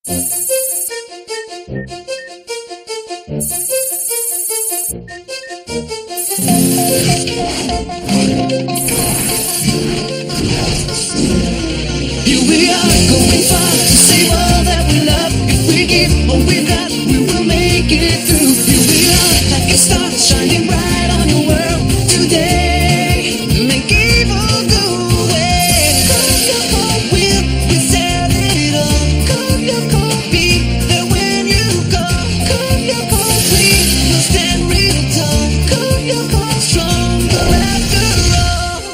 we are going far to save all that we love. If we give all we've got, we will make it through. Here we are, like a star shining bright on your world today. Make evil go away. Come your call, we'll set it all. Come your call, be there when you call. Come your call, we will stand real tall. Come your call, stronger after all.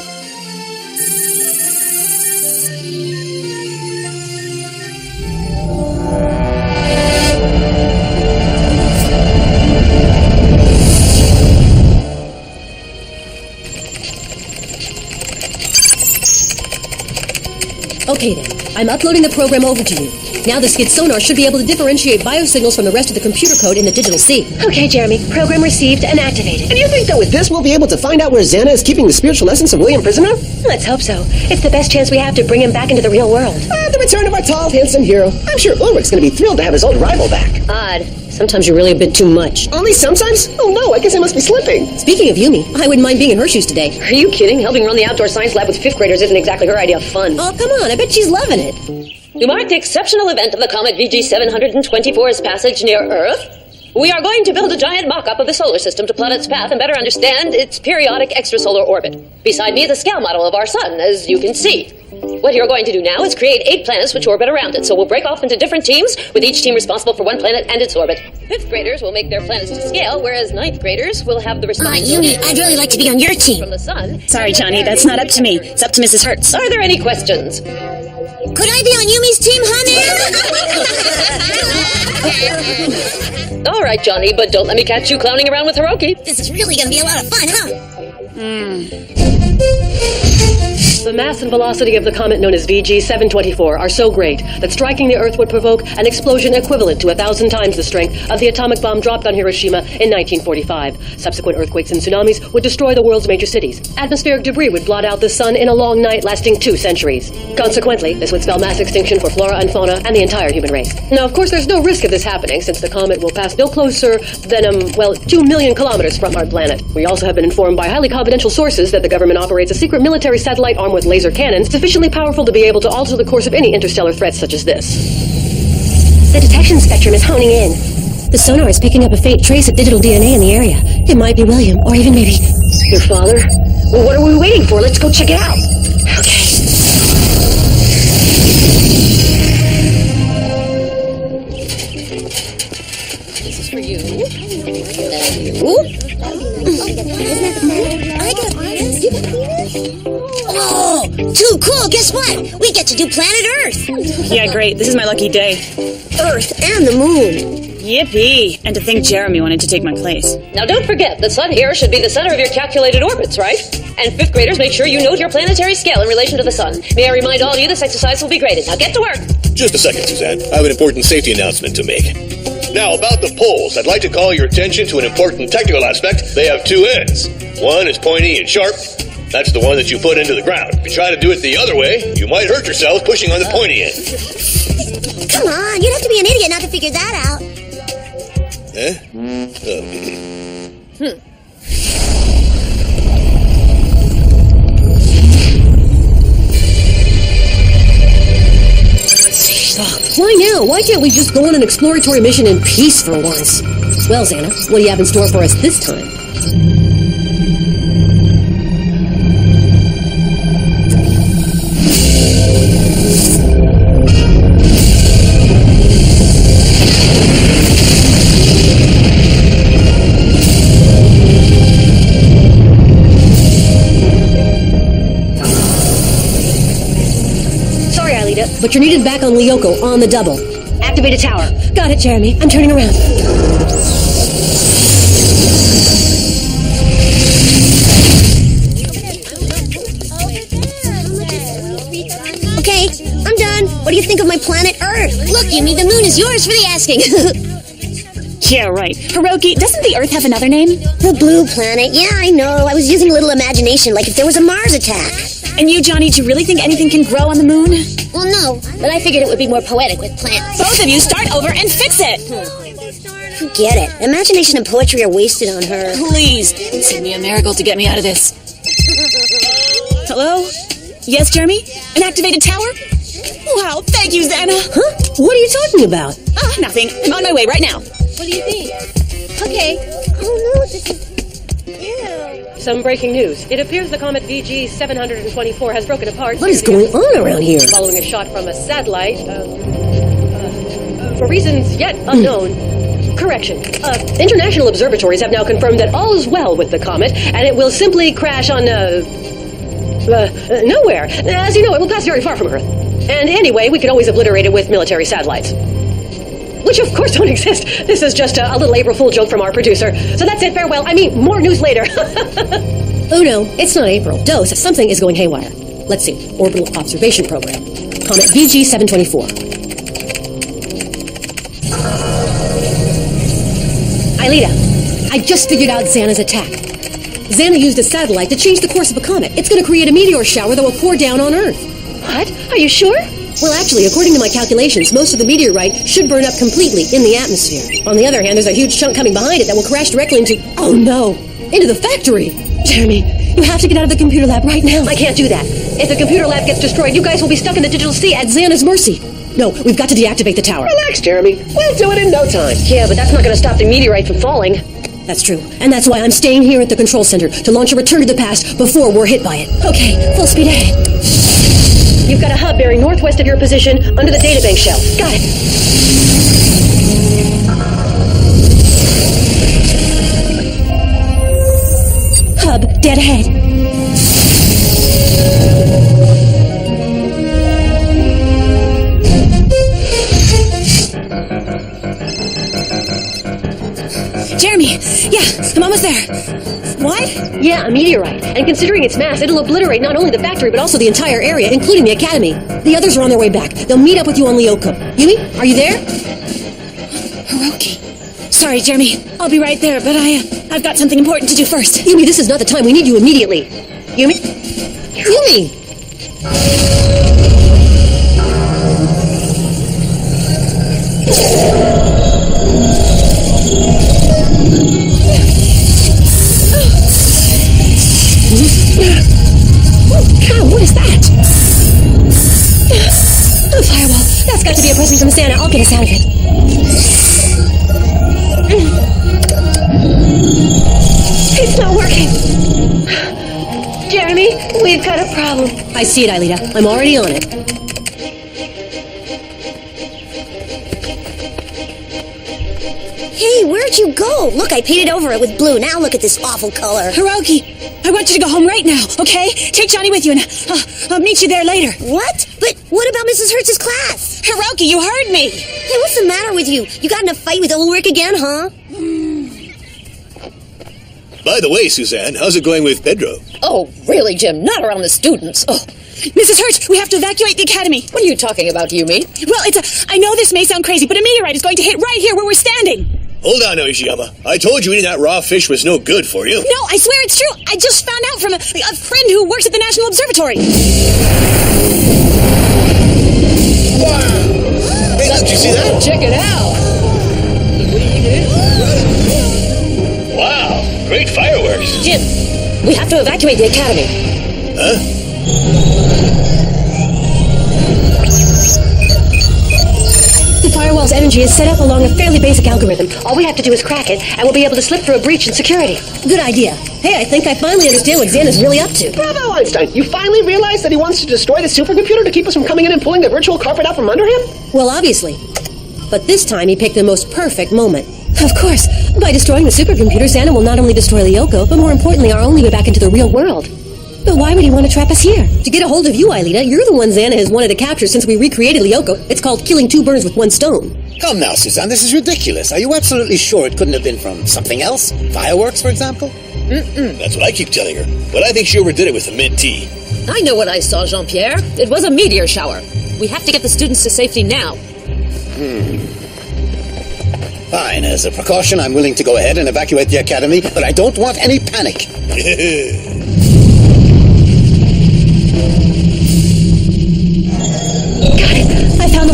Okay then, I'm uploading the program over to you. Now the skid sonar should be able to differentiate biosignals from the rest of the computer code in the digital sea. Okay, Jeremy. Program received and activated. And you think that with this we'll be able to find out where Xana is keeping the spiritual essence of William prisoner? Let's hope so. It's the best chance we have to bring him back into the real world. The return of our tall, handsome hero. I'm sure Ulrich's going to be thrilled to have his old rival back. Odd. Sometimes you're really a bit too much. Only sometimes? Oh no, I guess I must be slipping. Speaking of Yumi, I wouldn't mind being in her shoes today. Are you kidding? Helping run the outdoor science lab with 5th graders isn't exactly her idea of fun. Oh, come on. I bet she's loving it. To mark the exceptional event of the comet VG-724's passage near Earth, we are going to build a giant mock-up of the solar system to plot its path and better understand its periodic extrasolar orbit. Beside me is a scale model of our sun, as you can see. What you're going to do now is create 8 planets which orbit around it, so we'll break off into different teams, with each team responsible for one planet and its orbit. 5th graders will make their planets to scale, whereas 9th graders will have the responsibility... Yumi, I'd really like to be on your team. ...from the sun. Sorry, Johnny, that's not up to me. It's up to Mrs. Hertz. Are there any questions? Could I be on Yumi's team, honey? All right, Johnny, but don't let me catch you clowning around with Hiroki. This is really going to be a lot of fun, huh? The mass and velocity of the comet known as VG-724 are so great that striking the Earth would provoke an explosion equivalent to 1,000 times the strength of the atomic bomb dropped on Hiroshima in 1945. Subsequent earthquakes and tsunamis would destroy the world's major cities. Atmospheric debris would blot out the sun in a long night lasting 2 centuries. Consequently, this would spell mass extinction for flora and fauna and the entire human race. Now, of course, there's no risk of this happening since the comet will pass no closer than, 2 million kilometers from our planet. We also have been informed by highly confidential sources that the government operates a secret military satellite armed with laser cannons sufficiently powerful to be able to alter the course of any interstellar threat such as this. The detection spectrum is honing in. The sonar is picking up a faint trace of digital DNA in the area. It might be William, or even maybe... Your father? Well, what are we waiting for? Let's go check it out. Okay. This is for you. I got this. Oh, too cool. Guess what? We get to do planet Earth. Yeah, great. This is my lucky day. Earth and the moon. Yippee! And to think Jeremy wanted to take my place. Now don't forget, the sun here should be the center of your calculated orbits, right? And 5th graders, make sure you note your planetary scale in relation to the sun. May I remind all of you this exercise will be graded. Now get to work! Just a second, Suzanne. I have an important safety announcement to make. Now, about the poles, I'd like to call your attention to an important technical aspect. They have 2 ends. One is pointy and sharp. That's the one that you put into the ground. If you try to do it the other way, you might hurt yourself pushing on the pointy end. Come on, you'd have to be an idiot not to figure that out. Why now? Why can't we just go on an exploratory mission in peace for once? Well, Xana, what do you have in store for us this time? But you're needed back on Lyoko, on the double. Activate a tower. Got it, Jeremy. I'm turning around. Okay, I'm done. What do you think of my planet Earth? Look, Yumi, the moon is yours for the asking. Yeah, right. Hiroki, doesn't the Earth have another name? The blue planet. Yeah, I know. I was using a little imagination, like if there was a Mars attack. And you, Johnny, do you really think anything can grow on the moon? Well, no, but I figured it would be more poetic with plants. Both of you start over and fix it. Forget it. Imagination and poetry are wasted on her. Please, send me a miracle to get me out of this. Hello? Yes, Jeremy? An activated tower? Wow, thank you, Xana. Huh? What are you talking about? Nothing. I'm on my way right now. What do you think? Okay. Oh, no, this is... Ew. Some breaking news. It appears the comet VG 724 has broken apart. What is going on around here? Following a shot from a satellite. For reasons yet unknown. Correction. International observatories have now confirmed that all is well with the comet, and it will simply crash on, nowhere. As you know, it will pass very far from Earth. And anyway, we can always obliterate it with military satellites. Which, of course, don't exist. This is just a little April Fool joke from our producer. So that's it, farewell. I mean, more news later. Oh no, it's not April. Dose, something is going haywire. Let's see. Orbital Observation Program. Comet VG 724. Aelita, I just figured out Xana's attack. Xana used a satellite to change the course of a comet. It's going to create a meteor shower that will pour down on Earth. What? Are you sure? Well, actually, according to my calculations, most of the meteorite should burn up completely in the atmosphere. On the other hand, there's a huge chunk coming behind it that will crash directly into... Oh no! Into the factory! Jeremy, you have to get out of the computer lab right now. I can't do that. If the computer lab gets destroyed, you guys will be stuck in the digital sea At Xana's mercy. No, we've got to deactivate the tower. Relax, Jeremy. We'll do it in no time. Yeah, but that's not going to stop the meteorite from falling. That's true. And that's why I'm staying here at the control center to launch a return to the past before we're hit by it. Okay, full speed ahead. You've got a hub bearing northwest of your position under the databank shell. Got it. Hub, dead ahead. Jeremy, yeah, I'm almost there. What? Yeah, a meteorite. And considering its mass, it'll obliterate not only the factory, but also The entire area, including the academy. The others are on their way back. They'll meet up with you on Lyoko. Yumi, are you there? Hiroki. Sorry, Jeremy. I'll be right there, but I've got something important to do first. Yumi, this is not the time. We need you immediately. Yumi? Yumi! God, what is that? A firewall. That's got to be a present from Santa. I'll get us out of it. It's not working. Jeremy, we've got a problem. I see it, Aelita. I'm already on it. Hey, where'd you go? Look, I painted over it with blue. Now look at this awful color. Hiroki, I want you to go home right now, okay? Take Johnny with you, and I'll meet you there later. What? But what about Mrs. Hertz's class? Hiroki, you heard me. Hey, what's the matter with you? You got in a fight with Ulrich again, huh? By the way, Suzanne, how's it going with Pedro? Oh, really, Jim? Not around the students. Oh, Mrs. Hertz, we have to evacuate the academy. what are you talking about, Yumi? Well, I know this may sound crazy, but a meteorite is going to hit right here where we're standing. Hold on, Ishiyama. I told you eating that raw fish was no good for you. No, I swear it's true. I just found out from a friend who works at the National Observatory. Wow! Hey, look, did you see that? Check it out. Wow, great fireworks. Jim, we have to evacuate the academy. Huh? The firewall's energy is set up along a fairly basic algorithm. All we have to do is crack it, and we'll be able to slip through a breach in security. Good idea. Hey, I think I finally understand what Xana's really up to. Bravo, Einstein. You finally realized that he wants to destroy the supercomputer to keep us from coming in and pulling the virtual carpet out from under him? Well, obviously. But this time he picked the most perfect moment. Of course. By destroying the supercomputer, Xana will not only destroy Lyoko, but more importantly, our only way back into the real world. But why would he want to trap us here? To get a hold of you, Aelita, you're the one Xana has wanted to capture since we recreated Lyoko. It's called killing two birds with one stone. Come now, Suzanne, this is ridiculous. Are you absolutely sure it couldn't have been from something else? Fireworks, for example? That's what I keep telling her. But I think she overdid it with the mint tea. I know what I saw, Jean-Pierre. It was a meteor shower. We have to get the students to safety now. Fine, as a precaution, I'm willing to go ahead and evacuate the academy, but I don't want any panic.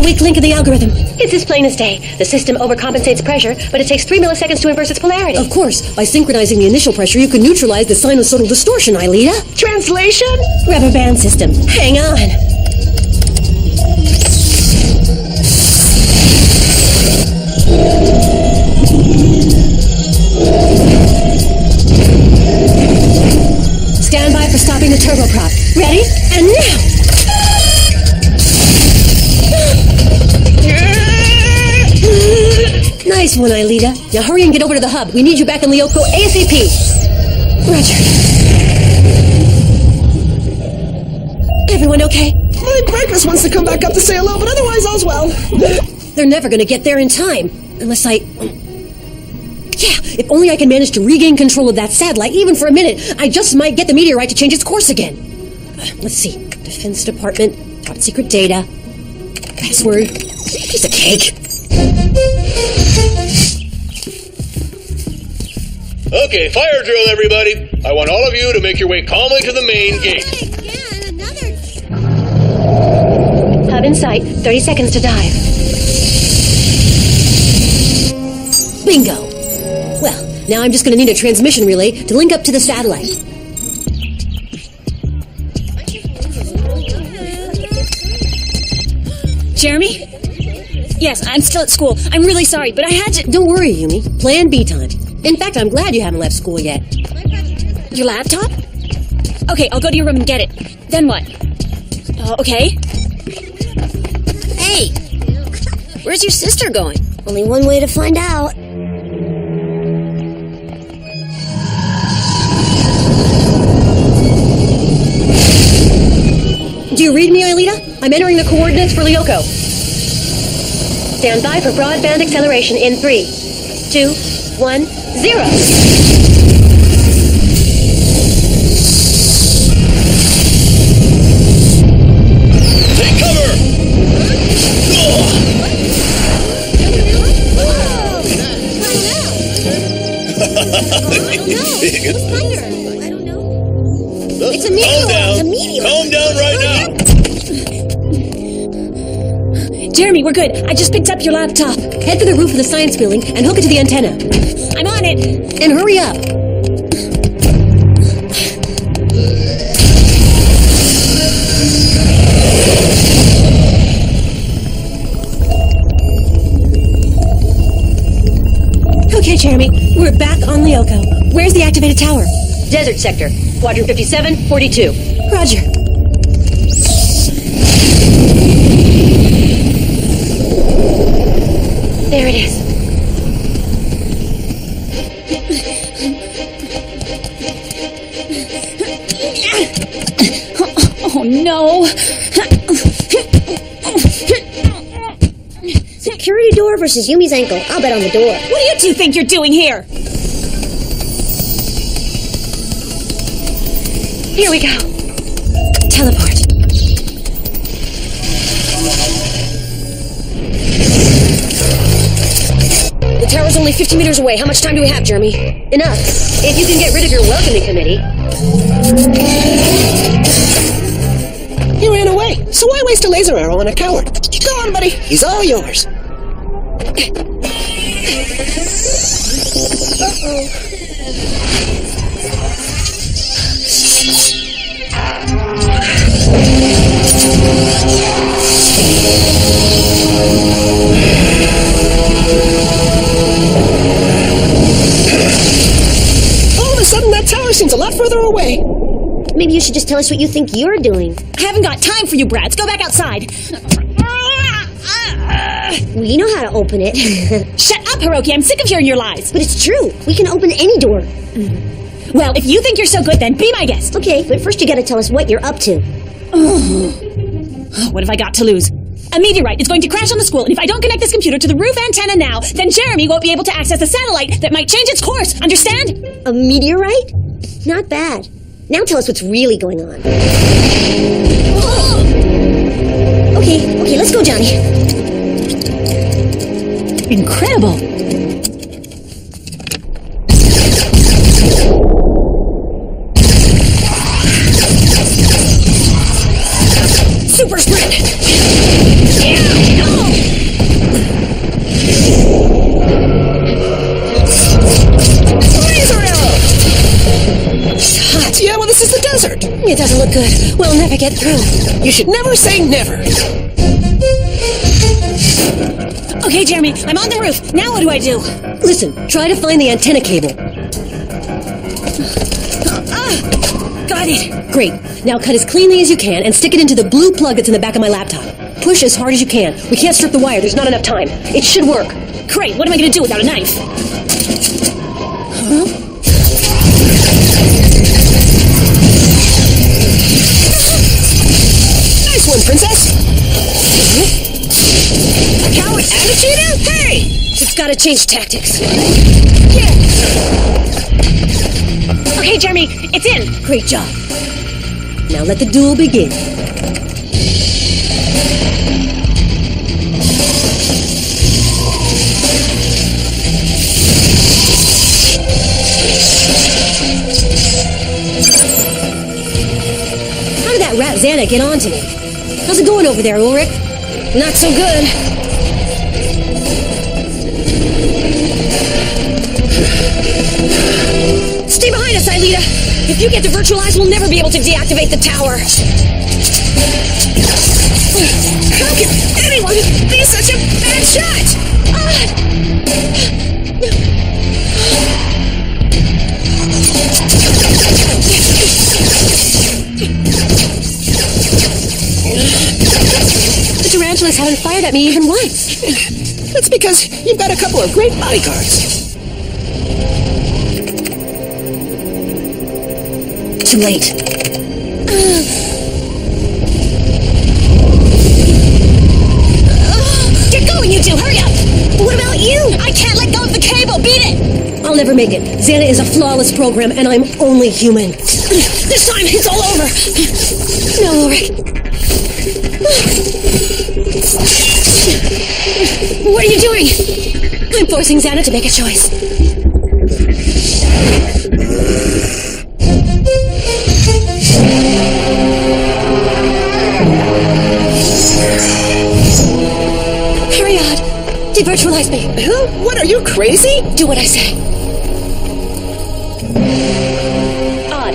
weak link in the algorithm. It's as plain as day. The system overcompensates pressure, but it takes 3 milliseconds to inverse its polarity. Of course, by synchronizing the initial pressure, you can neutralize the sinusoidal distortion, Aelita. Translation? Rubber band system. Hang on. Stand by for stopping the turboprop. Ready? And now! Nice one, Aelita. Now hurry and get over to the hub. We need you back in Lyoko ASAP. Roger. Everyone okay? My breakfast wants to come back up to say hello, but otherwise all's well. They're never going to get there in time. Unless I... Yeah, if only I can manage to regain control of that satellite, even for a minute, I just might get the meteorite to change its course again. Let's see. Defense Department, top secret data, password, piece of cake. Okay, fire drill, everybody. I want all of you to make your way calmly to the main gate. Hub in sight. 30 seconds to dive. Bingo. Well, now I'm just going to need a transmission relay to link up to the satellite. Jeremy? Yes, I'm still at school. I'm really sorry, but I had to... Don't worry, Yumi. Plan B time. In fact, I'm glad you haven't left school yet. Your laptop? Okay, I'll go to your room and get it. Then what? Okay. Hey! Where's your sister going? Only one way to find out. Do you read me, Aelita? I'm entering the coordinates for Lyoko. Stand by for broadband acceleration in 3, 2, 1, 0. Take cover! It's a meteor! Calm down. It's a meteor! Calm down right now! Jeremy, we're good. I just picked up your laptop. Head for the roof of the science building and hook it to the antenna. I'm on it. And hurry up. Okay, Jeremy, we're back on Lyoko. Where's the activated tower? Desert sector. Quadrant 5742. Roger. There it is. Oh, no. Security door versus Yumi's ankle. I'll bet on the door. What do you two think you're doing here? Here we go. Teleport. The tower's only 50 meters away. How much time do we have, Jeremy? Enough. If you can get rid of your welcoming committee. He ran away, so why waste a laser arrow on a coward? Go on, buddy. He's all yours. All of a sudden, that tower seems a lot further away. Maybe you should just tell us what you think you're doing. I haven't got time for you brats. Go back outside. We know how to open it. Shut up, Hiroki. I'm sick of hearing your lies. But it's true. We can open any door. Well, if you think you're so good, then be my guest. Okay, but first you gotta tell us what you're up to. What have I got to lose? A meteorite is going to crash on the school, and if I don't connect this computer to the roof antenna now, then Jeremy won't be able to access the satellite that might change its course. Understand? A meteorite? Not bad. Now tell us what's really going on. Okay, let's go, Johnny. Incredible. Super sprint. Yeah. good. We'll never get through. You should never say never. Okay, Jeremy, I'm on the roof. Now what do I do? Listen, try to find the antenna cable. Got it. Great. Now cut as cleanly as you can and stick it into the blue plug that's in the back of my laptop. Push as hard as you can. We can't strip the wire. There's not enough time. It should work. Great. What am I going to do without a knife? Huh? Nice one, Princess. A coward attitude? Hey! It's gotta change tactics. Yeah. Okay, Jeremy, it's in. Great job. Now let the duel begin. How did that rat Xana get on to me? How's it going over there, Ulrich? Not so good. Stay behind us, Aelita. If you get to virtualize, we'll never be able to deactivate the tower. How can anyone be such a bad shot? The tarantulas haven't fired at me even once. That's because you've got a couple of great bodyguards. Too late. Get going, you two! Hurry up! What about you? I can't let go of the cable! Beat it! I'll never make it. Xana is a flawless program, and I'm only human. This time, it's all over! No, Ulrich. What are you doing? I'm forcing Xana to make a choice. Period. Devirtualize me. Huh? What, are you crazy? Do what I say. Odd.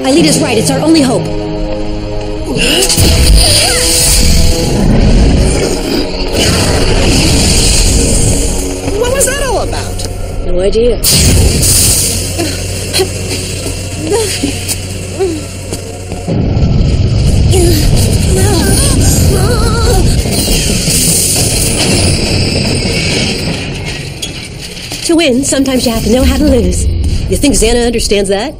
Aelita's right. It's our only hope. What was that all about? No idea. To win, sometimes you have to know how to lose. You think Xana understands that?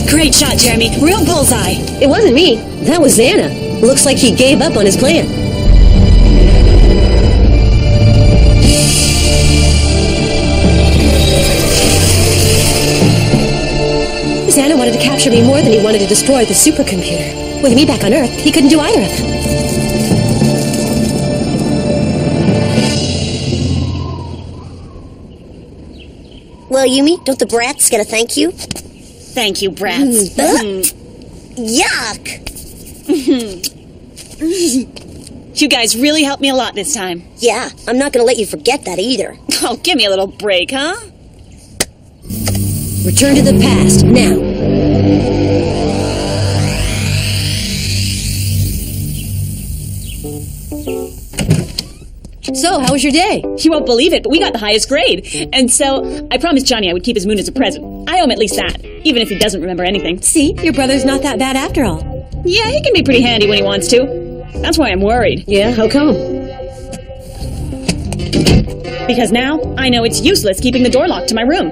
Great shot, Jeremy. Real bullseye. It wasn't me. That was Xana. Looks like he gave up on his plan. Xana wanted to capture me more than he wanted to destroy the supercomputer. With me back on Earth, he couldn't do either of them. Well, Yumi, don't the brats get a thank you? Thank you, brats. Yuck! You guys really helped me a lot this time. Yeah, I'm not gonna let you forget that either. Oh, give me a little break, huh? Return to the past, now. So, how was your day? You won't believe it, but we got the highest grade. And so, I promised Johnny I would keep his moon as a present. I owe him at least that, even if he doesn't remember anything. See, your brother's not that bad after all. Yeah, he can be pretty handy when he wants to. That's why I'm worried. Yeah, how come? Because now, I know it's useless keeping the door locked to my room.